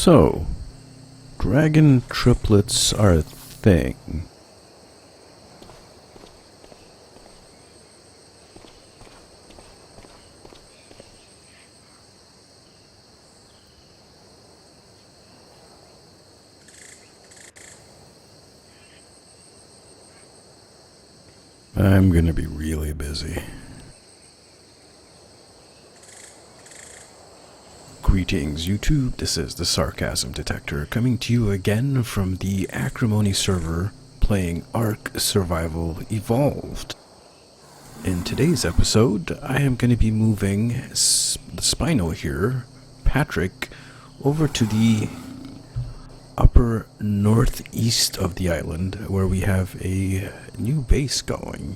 So, dragon triplets are a thing. I'm gonna be really busy. Greetings YouTube, this is the Sarcasm Detector coming to you again from the Acrimony server playing Ark Survival Evolved. In today's episode, I am going to be moving the Spino here, Patrick, over to the upper northeast of the island where we have a new base going.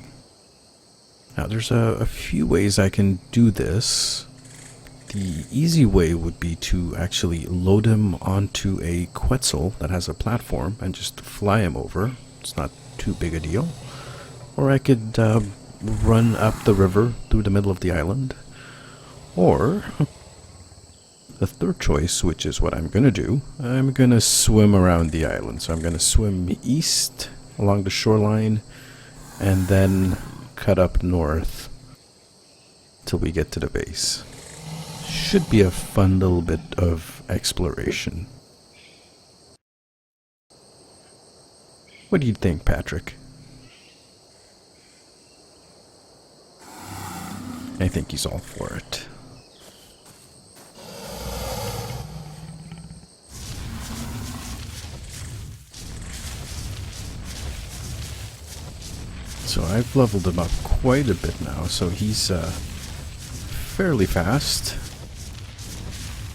Now there's a few ways I can do this. The easy way would be to actually load him onto a Quetzal that has a platform and just fly him over. It's not too big a deal. Or I could run up the river through the middle of the island. Or the third choice, which is what I'm going to do, I'm going to swim around the island. So I'm going to swim east along the shoreline and then cut up north till we get to the base. Should be a fun little bit of exploration. What do you think, Patrick? I think he's all for it. So I've leveled him up quite a bit now, so he's fairly fast.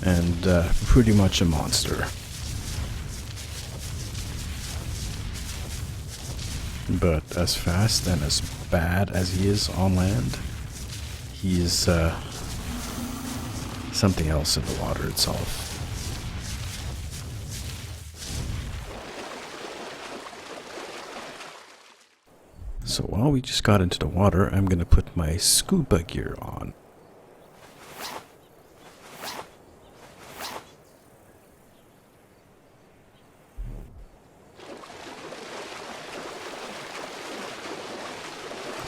And pretty much a monster. But as fast and as bad as he is on land, he is something else in the water itself. So while we just got into the water, I'm going to put my scuba gear on.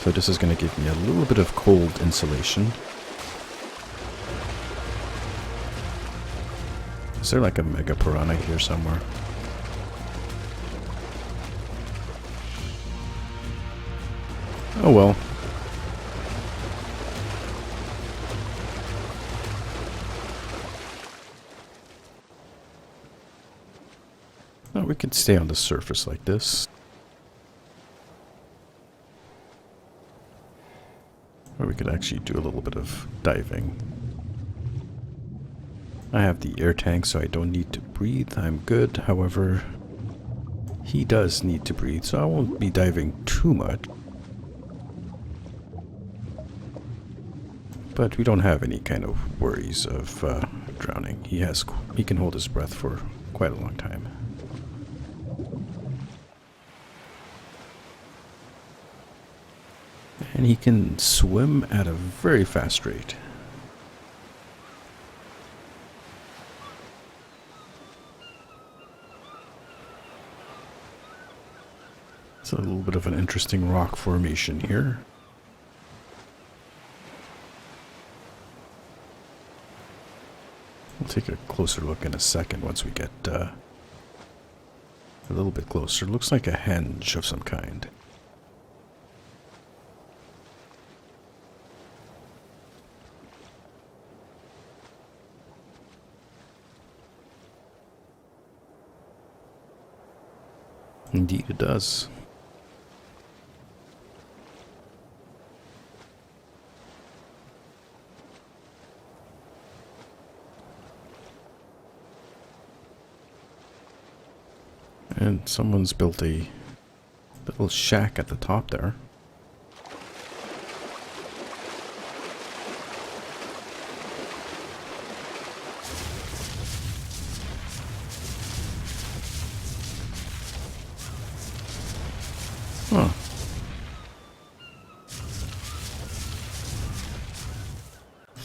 So this is going to give me a little bit of cold insulation. Is there like a mega piranha here somewhere? Oh well. Oh, we could stay on the surface like this. Or we could actually do a little bit of diving. I have the air tank, so I don't need to breathe. I'm good. However, he does need to breathe, so I won't be diving too much. But we don't have any kind of worries of drowning. He can hold his breath for quite a long time. And he can swim at a very fast rate. It's a little bit of an interesting rock formation here. We'll take a closer look in a second once we get a little bit closer. Looks like a henge of some kind. Indeed it does. And someone's built a little shack at the top there. Huh.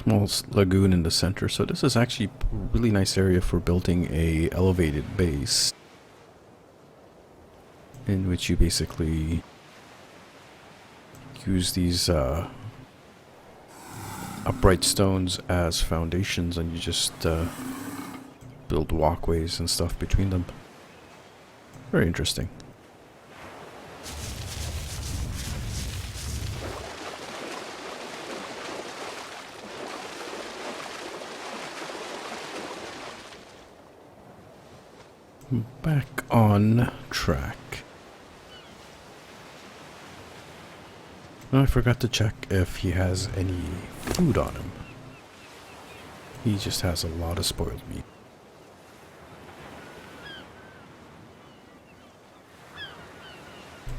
Small lagoon in the center. So this is actually a really nice area for building a elevated base, in which you basically use these upright stones as foundations, and you just build walkways and stuff between them. Very interesting. Back on track. I forgot to check if he has any food on him. He just has a lot of spoiled meat.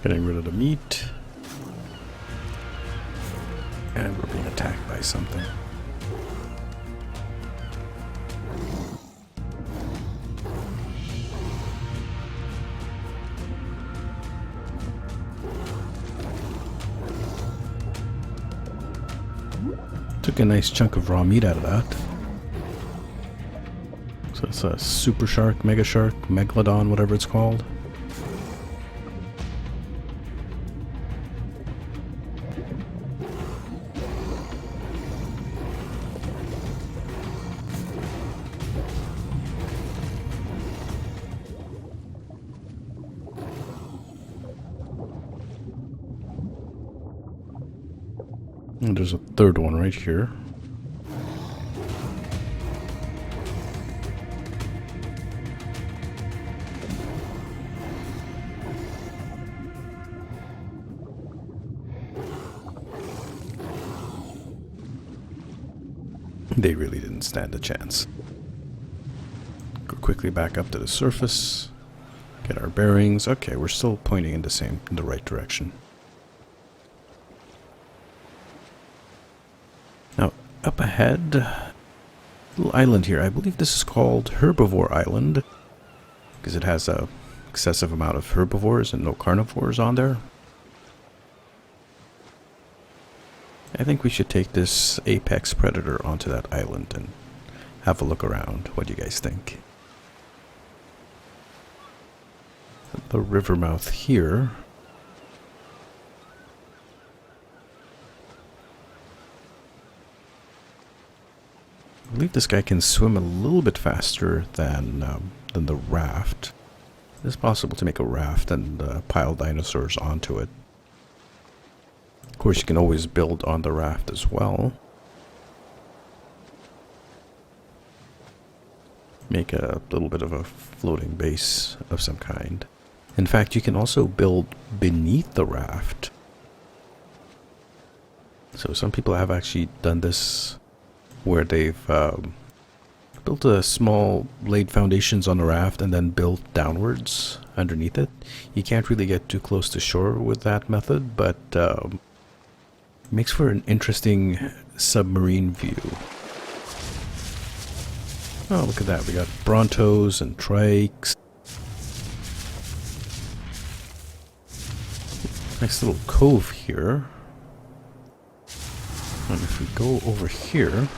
Getting rid of the meat. And we're being attacked by something. Took a nice chunk of raw meat out of that. So it's a super shark, mega shark, megalodon, whatever it's called. And there's a third one right here. They really didn't stand a chance. Go quickly back up to the surface. Get our bearings. Okay, we're still pointing in the right direction. Now, up ahead, little island here. I believe this is called Herbivore Island, because it has a excessive amount of herbivores and no carnivores on there. I think we should take this apex predator onto that island and have a look around. What do you guys think? The river mouth here. I believe this guy can swim a little bit faster than the raft. It's possible to make a raft and pile dinosaurs onto it. Of course, you can always build on the raft as well. Make a little bit of a floating base of some kind. In fact, you can also build beneath the raft. So some people have actually done this where they've built a small, laid foundations on the raft and then built downwards underneath it. You can't really get too close to shore with that method, but makes for an interesting submarine view. Oh, look at that. We got brontos and trikes. Nice little cove here. And if we go over here,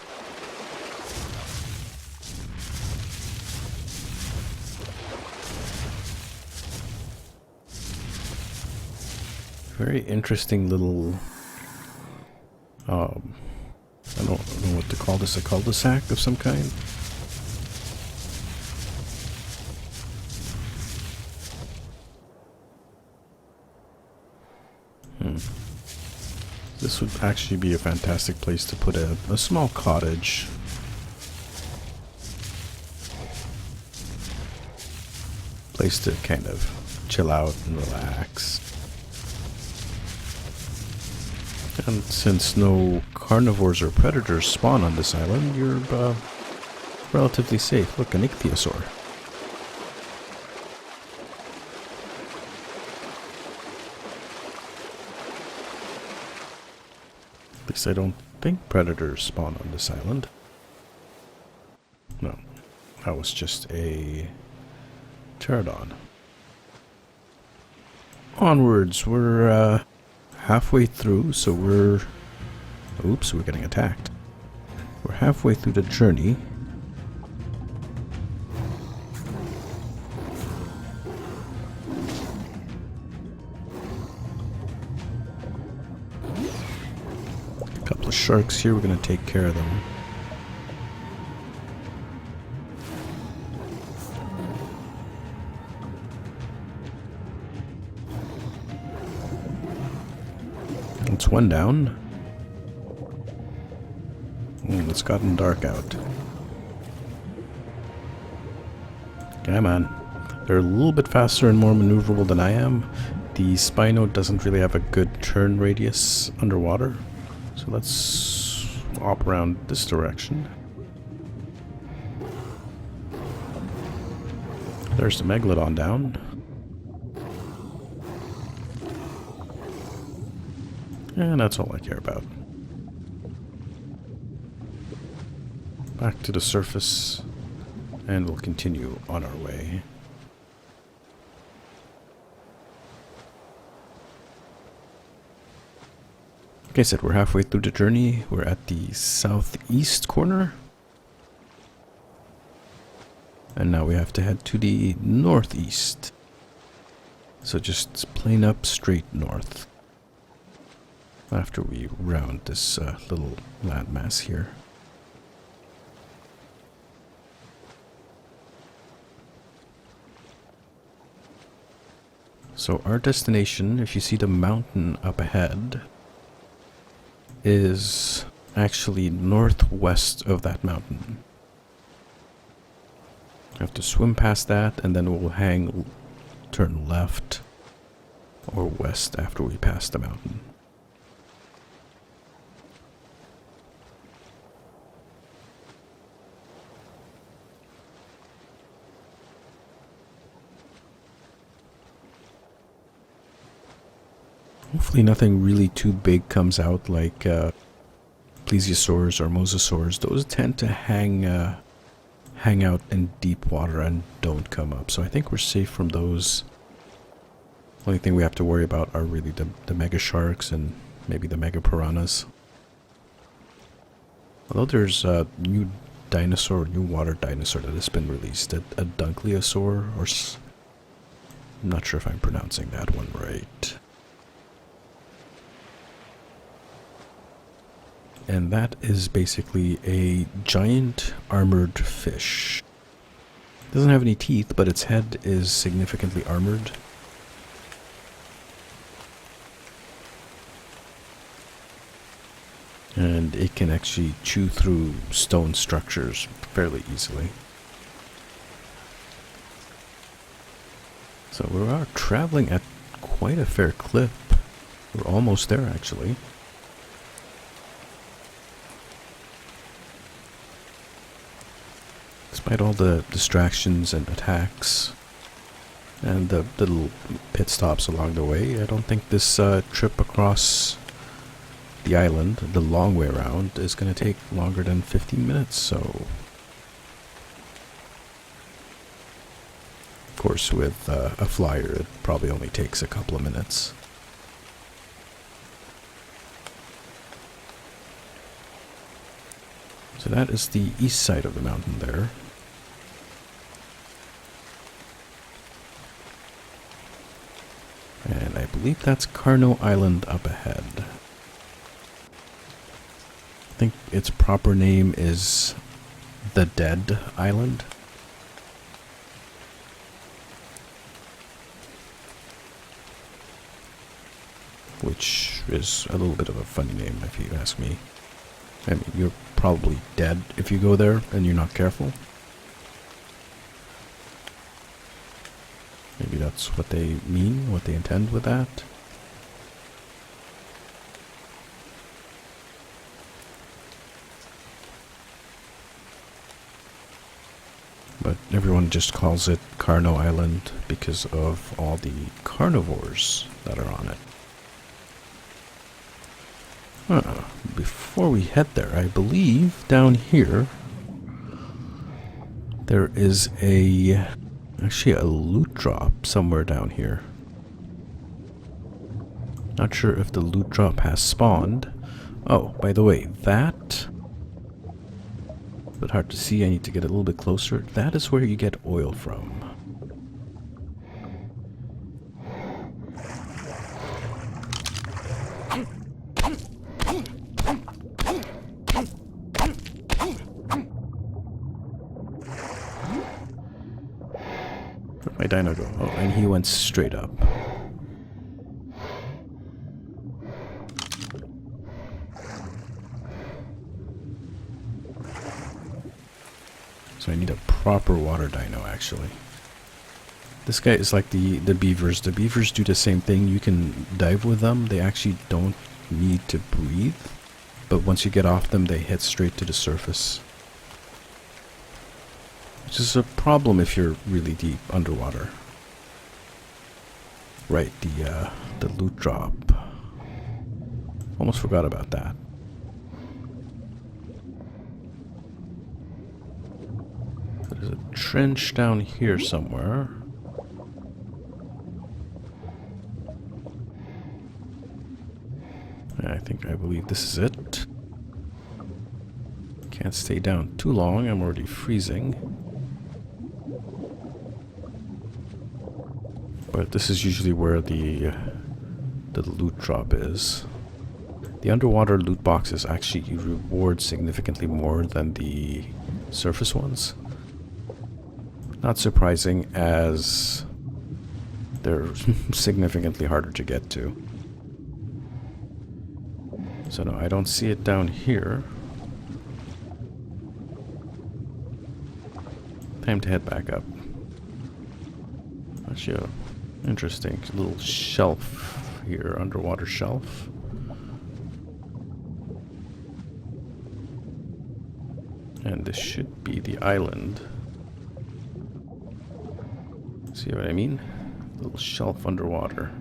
very interesting little I don't know what to call this, a cul-de-sac of some kind. This would actually be a fantastic place to put a small cottage. Place to kind of chill out and relax. And since no carnivores or predators spawn on this island, you're relatively safe. Look, an ichthyosaur. At least I don't think predators spawn on this island. No, that was just a pterodon. Onwards, we're halfway through, so we're... Oops, we're getting attacked. We're halfway through the journey. A couple of sharks here, we're going to take care of them. That's one down. It's gotten dark out. Come on. They're a little bit faster and more maneuverable than I am. The Spino doesn't really have a good turn radius underwater. So let's hop around this direction. There's the Megalodon down. And that's all I care about. Back to the surface, and we'll continue on our way. Like I said, we're halfway through the journey. We're at the southeast corner. And now we have to head to the northeast. So just plane up straight north. After we round this little landmass here. So our destination, if you see the mountain up ahead, is actually northwest of that mountain. You have to swim past that, and then we'll turn left or west after we pass the mountain. Hopefully nothing really too big comes out, like plesiosaurs or mosasaurs. Those tend to hang out in deep water and don't come up. So I think we're safe from those. Only thing we have to worry about are really the mega sharks and maybe the mega piranhas. Although there's a new water dinosaur that has been released, a Dunkleosaur, or I'm not sure if I'm pronouncing that one right. And that is basically a giant armored fish. It doesn't have any teeth, but its head is significantly armored. And it can actually chew through stone structures fairly easily. So we are traveling at quite a fair clip. We're almost there, actually. Despite all the distractions and attacks and the little pit stops along the way, I don't think this trip across the island, the long way around, is going to take longer than 15 minutes, so... Of course, with a flyer, it probably only takes a couple of minutes. So that is the east side of the mountain there. And I believe that's Carno Island up ahead. I think its proper name is the Dead Island. Which is a little bit of a funny name if you ask me. I mean, you're probably dead if you go there and you're not careful. Maybe that's what they mean, what they intend with that. But everyone just calls it Carno Island because of all the carnivores that are on it. Before we head there, I believe down here there is actually a loot drop somewhere down here. Not sure if the loot drop has spawned. Oh, by the way, that But hard to see, I need to get a little bit closer. That is where you get oil from. Where'd my dino go? Oh, and he went straight up. So I need a proper water dino, actually. This guy is like the beavers. The beavers do the same thing. You can dive with them. They actually don't need to breathe. But once you get off them, they head straight to the surface. Which is a problem if you're really deep underwater. Right, the loot drop. Almost forgot about that. There's a trench down here somewhere. I believe this is it. Can't stay down too long, I'm already freezing. But this is usually where the loot drop is. The underwater loot boxes actually reward significantly more than the surface ones. Not surprising, as they're significantly harder to get to. So no, I don't see it down here. Time to head back up. Actually, an interesting little shelf here, underwater shelf. And this should be the island. See what I mean? Little shelf underwater.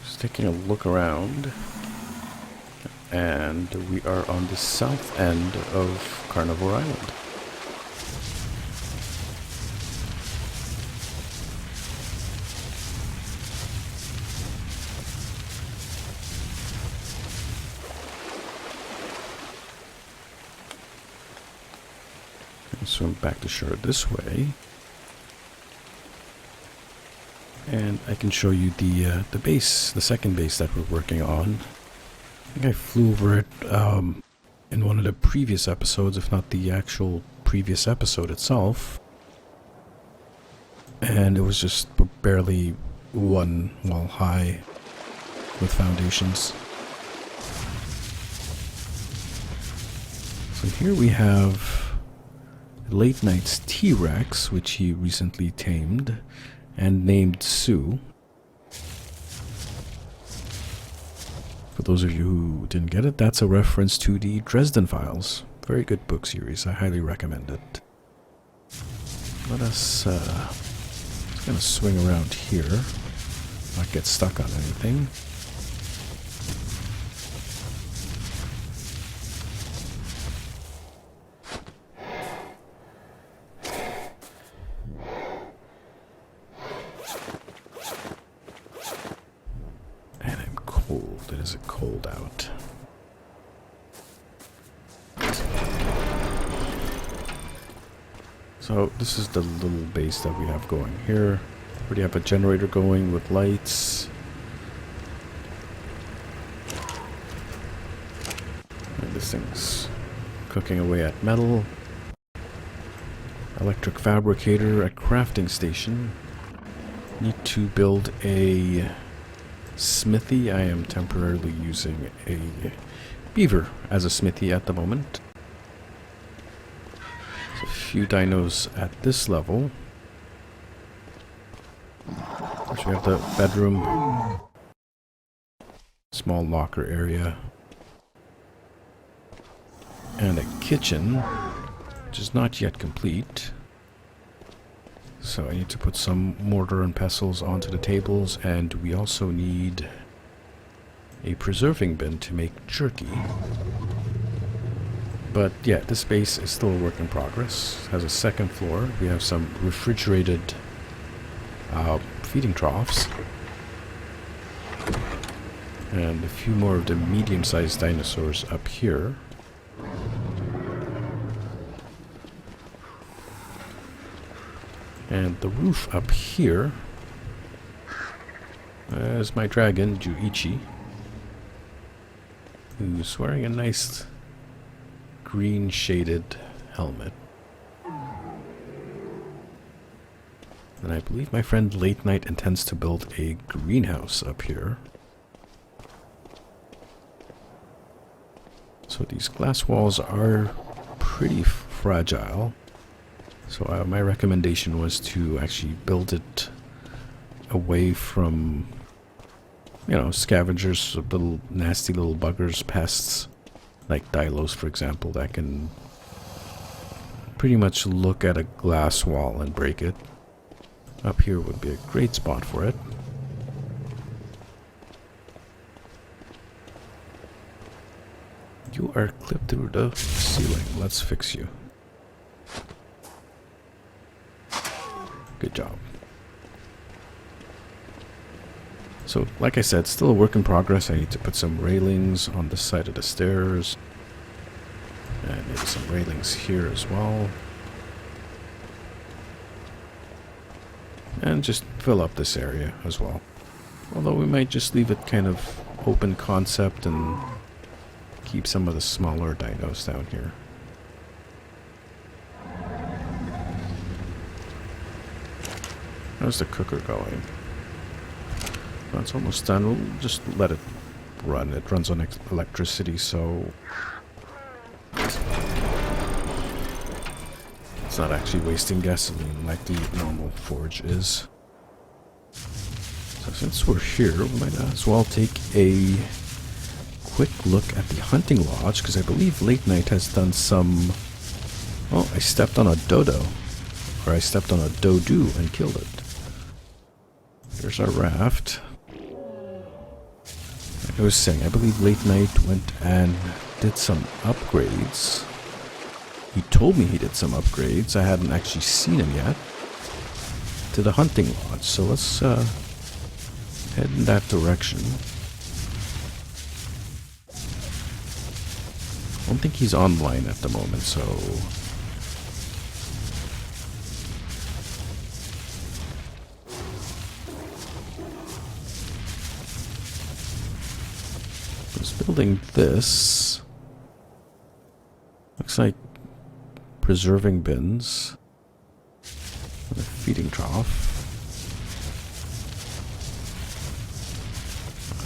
Just taking a look around, and we are on the south end of Carnivore Island. Swim back to shore this way, and I can show you the base, the second base that we're working on. I think I flew over it in one of the previous episodes, if not the actual previous episode itself, and it was just barely one wall high with foundations. So here we have Late Night's T-Rex, which he recently tamed and named Sue. For those of you who didn't get it, that's a reference to the Dresden Files. Very good book series. I highly recommend it. Let us just gonna swing around here, not get stuck on anything. It is cold out. So this is the little base that we have going here. Already have a generator going with lights. And this thing's cooking away at metal. Electric fabricator, a crafting station. Need to build a smithy. I am temporarily using a beaver as a smithy at the moment. There's a few dinos at this level. First we have the bedroom, small locker area, and a kitchen, which is not yet complete. So I need to put some mortar and pestles onto the tables, and we also need a preserving bin to make jerky. But yeah, this space is still a work in progress. It has a second floor. We have some refrigerated feeding troughs. And a few more of the medium-sized dinosaurs up here. And the roof up here is my dragon, Juichi, who's wearing a nice green shaded helmet. And I believe my friend Late Night intends to build a greenhouse up here. So these glass walls are pretty fragile. So my recommendation was to actually build it away from, you know, scavengers, little nasty little buggers, pests, like Dilos, for example, that can pretty much look at a glass wall and break it. Up here would be a great spot for it. You are clipped through the ceiling. Let's fix you. Good job. So, like I said, still a work in progress. I need to put some railings on the side of the stairs. And maybe some railings here as well. And just fill up this area as well. Although we might just leave it kind of open concept and keep some of the smaller dinos down here. How's the cooker going? Well, it's almost done. We'll just let it run. It runs on electricity, so it's not actually wasting gasoline like the normal forge is. So since we're here, we might as well take a quick look at the hunting lodge, because I believe Late Night has done some... Oh, I stepped on a dodo. Or I stepped on a dodo and killed it. Here's our raft. Like I was saying, I believe Late Night went and did some upgrades. He told me he did some upgrades. I hadn't actually seen him yet. To the hunting lodge. So let's head in that direction. I don't think he's online at the moment, so... I was building this. Looks like preserving bins. And a feeding trough.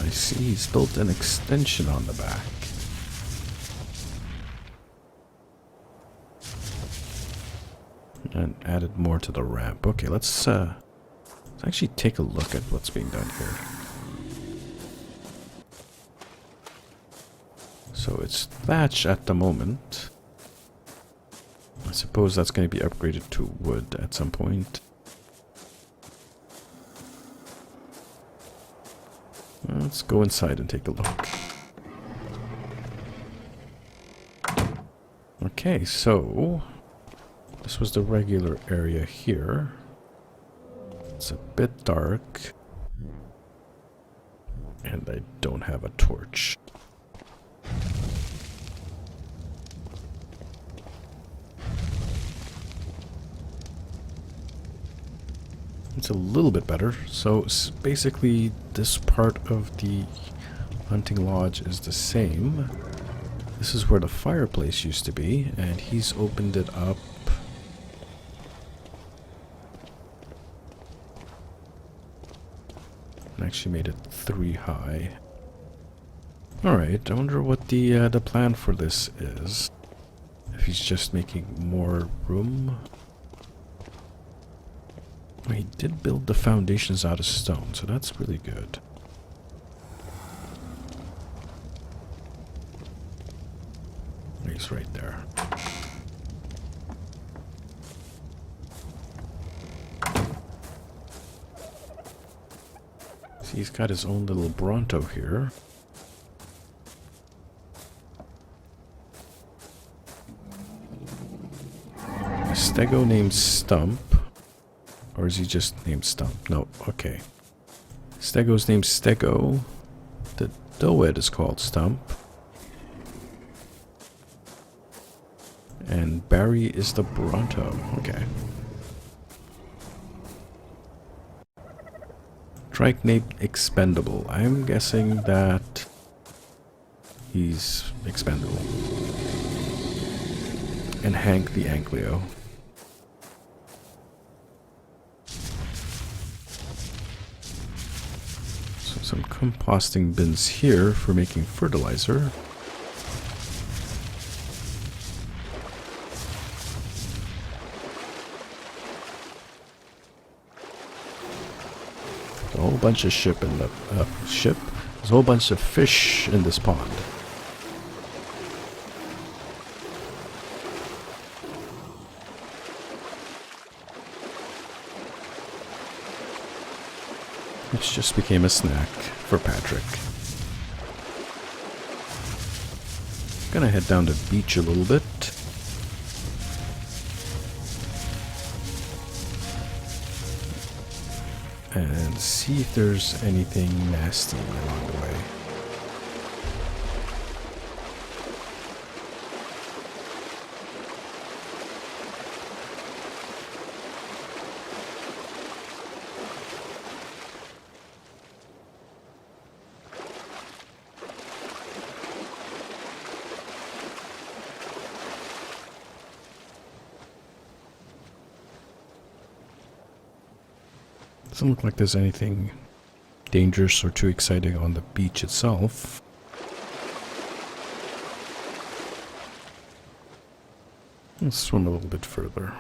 I see he's built an extension on the back. And added more to the ramp. Okay, let's actually take a look at what's being done here. So it's thatch at the moment. I suppose that's going to be upgraded to wood at some point. Let's go inside and take a look. Okay, so this was the regular area here. It's a bit dark. And I don't have a torch. It's a little bit better. So basically this part of the hunting lodge is the same. This is where the fireplace used to be, and he's opened it up. And actually made it 3 high. Alright, I wonder what the plan for this is. If he's just making more room. He did build the foundations out of stone, so that's really good. He's right there. See, he's got his own little Bronto here. Stego named Stump. Or is he just named Stump? No, okay. Stego's named Stego. The Doed is called Stump. And Barry is the Bronto. Okay. Trike named Expendable. I'm guessing that he's expendable. And Hank the Ankleo. So some composting bins here for making fertilizer. A whole bunch of ship in the ship. There's a whole bunch of fish in this pond. Which just became a snack for Patrick. Gonna head down to the beach a little bit. And see if there's anything nasty along the way. Doesn't look like there's anything dangerous or too exciting on the beach itself. Let's swim a little bit further.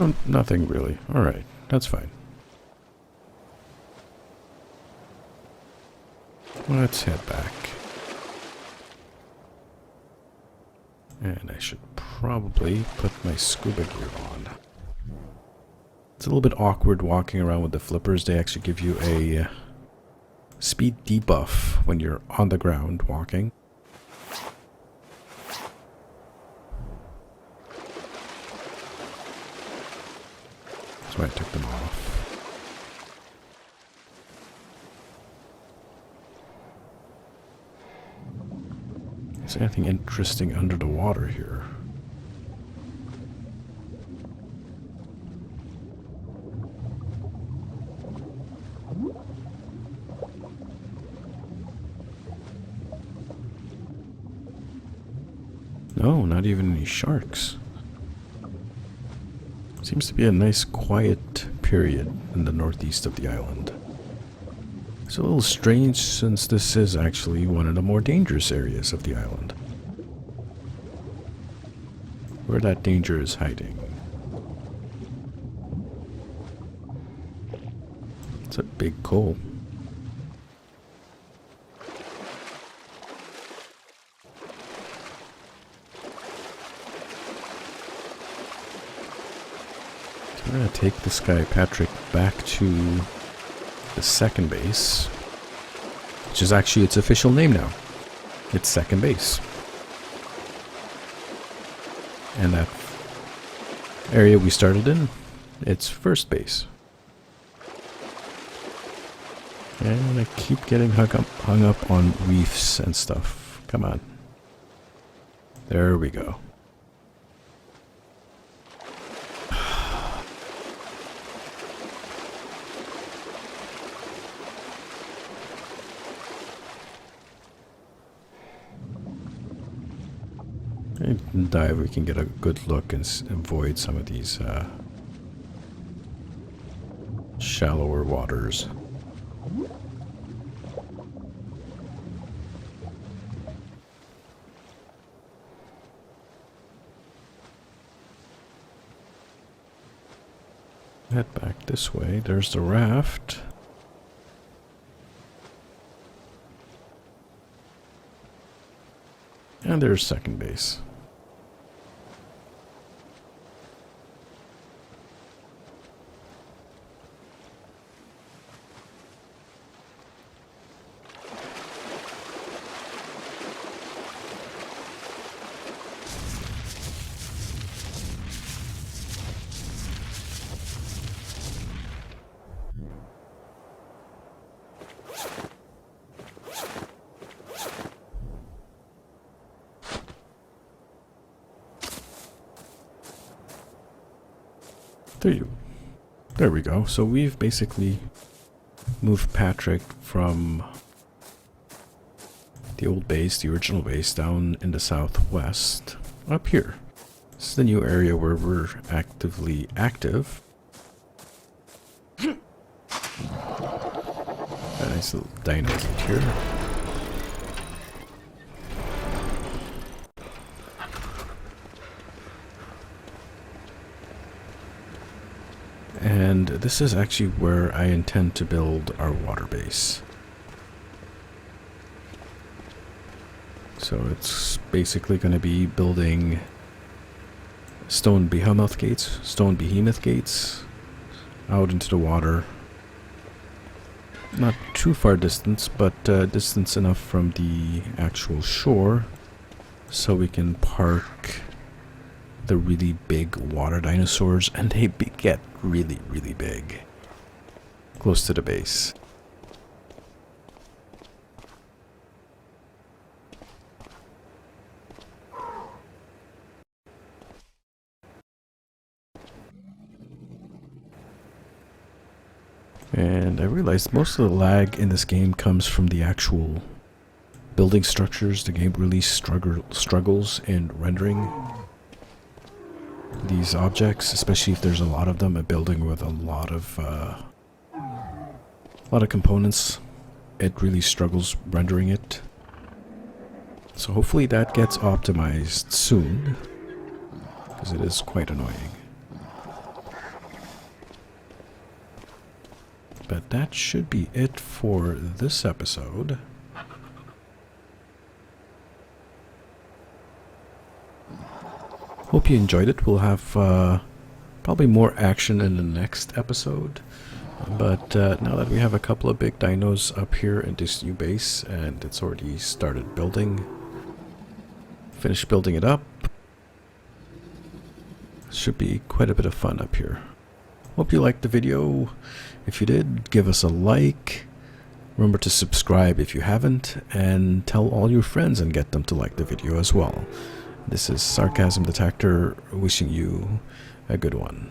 Oh, nothing really. Alright, that's fine. Let's head back. And I should probably put my scuba gear on. It's a little bit awkward walking around with the flippers. They actually give you a speed debuff when you're on the ground walking. That's why I took them off. Is there anything interesting under the water here? No, not even any sharks. Seems to be a nice quiet period in the northeast of the island. It's a little strange since this is actually one of the more dangerous areas of the island. Where that danger is hiding. It's a big coal. I'm going to take this guy, Patrick, back to the second base. Which is actually its official name now. It's second base. And that area we started in, it's first base. And I keep getting hung up on reefs and stuff. Come on. There we go. And dive, we can get a good look and avoid some of these shallower waters. Head back this way. There's the raft. And there's second base. There we go. So we've basically moved Patrick from the old base, the original base, down in the southwest, up here. This is the new area where we're actively active. A nice little dynamite here. And this is actually where I intend to build our water base. So it's basically going to be building stone behemoth gates out into the water. Not too far distance, but distance enough from the actual shore so we can park the really big water dinosaurs, and they get really, really big close to the base. And I realized most of the lag in this game comes from the actual building structures. The game really struggles in rendering these objects, especially if there's a lot of them. A building with a lot of components, it really struggles rendering it. So hopefully that gets optimized soon, because it is quite annoying. But that should be it for this episode. Hope you enjoyed it. We'll have probably more action in the next episode. But now that we have a couple of big dinos up here in this new base, and it's already started building, finished building it up, should be quite a bit of fun up here. Hope you liked the video. If you did, give us a like. Remember to subscribe if you haven't, and tell all your friends and get them to like the video as well. This is Sarcasm Detector, wishing you a good one.